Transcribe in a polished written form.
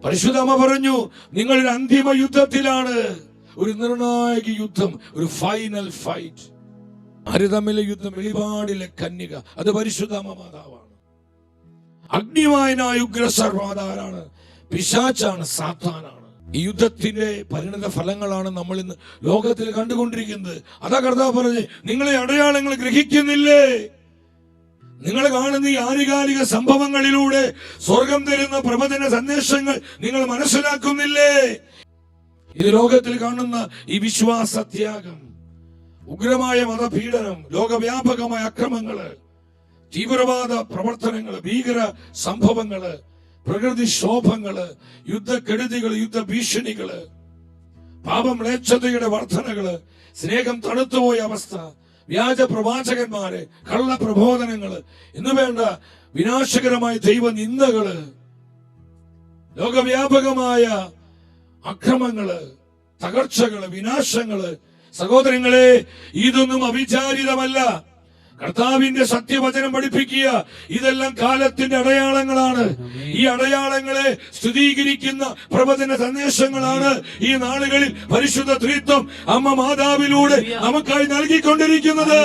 പരിശുദ്ധ അമ്മ പറഞ്ഞു, നിങ്ങളൊരു അന്തിമ യുദ്ധത്തിലാണ്, ഒരു നിർണായക യുദ്ധം, ഒരു ഫൈനൽ ഫൈറ്റ്. ആര് തമ്മിലെ യുദ്ധം? വെളിപാടിലെ കന്യക, അത് പരിശുദ്ധ അമ്മ മാതാവാണ്. അഗ്നിവായനായ ഉഗ്രസർവാധാരാണ്, പിശാചാണ്, സാത്താനാണ്. ഈ യുദ്ധത്തിന്റെ പരിണത ഫലങ്ങളാണ് നമ്മൾ ഇന്ന് ലോകത്തിൽ കണ്ടുകൊണ്ടിരിക്കുന്നത്. അതാ കർത്താവ് പറഞ്ഞ്, നിങ്ങളെ അടയാളങ്ങൾ ഗ്രഹിക്കുന്നില്ലേ? നിങ്ങൾ കാണുന്ന ഈ ആനുകാലിക സംഭവങ്ങളിലൂടെ സ്വർഗം തരുന്ന പ്രവചന സന്ദേശങ്ങൾ നിങ്ങൾ മനസ്സിലാക്കുന്നില്ലേ? ഇത് ലോകത്തിൽ കാണുന്ന ഈ വിശ്വാസത്യാഗം, ഉഗ്രമായ മതപീഡനം, ലോകവ്യാപകമായ അക്രമങ്ങള്, തീവ്രവാദ പ്രവർത്തനങ്ങള്, ഭീകര സംഭവങ്ങള്, പ്രകൃതിക്ഷോഭങ്ങള്, യുദ്ധക്കെടുതികള്, യുദ്ധഭീഷണികള്, പാപമ്ലേച്ഛതയുടെ വർധനകള്, സ്നേഹം തണുത്തുപോയ അവസ്ഥ, വ്യാജ പ്രവാചകന്മാര്, കള്ള പ്രബോധനങ്ങള് എന്ന് വേണ്ട വിനാശകരമായ ദൈവനിന്ദകള്, ലോകവ്യാപകമായ അക്രമങ്ങള്, തകർച്ചകള്, വിനാശങ്ങള്. സഹോദരങ്ങളെ, ഇതൊന്നും അവിചാരിതമല്ല. കർത്താവിന്റെ സത്യവചനം പഠിപ്പിക്കുക, ഇതെല്ലാം കാലത്തിന്റെ അടയാളങ്ങളാണ്. ഈ അടയാളങ്ങളെ സ്ഥിരീകരിക്കുന്ന പ്രവചന സന്ദേശങ്ങളാണ് ഈ നാളുകളിൽ പരിശുദ്ധ ത്രിത്വം അമ്മ മാതാവിലൂടെ നമുക്കായി നൽകിക്കൊണ്ടിരിക്കുന്നത്.